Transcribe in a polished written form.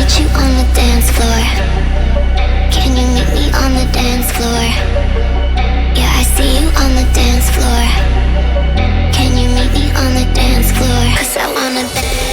meet you on the dance floor? Can you meet me on the dance floor? Yeah, I see you on the dance floor. Can you meet me on the dance floor? 'Cause I wanna dance.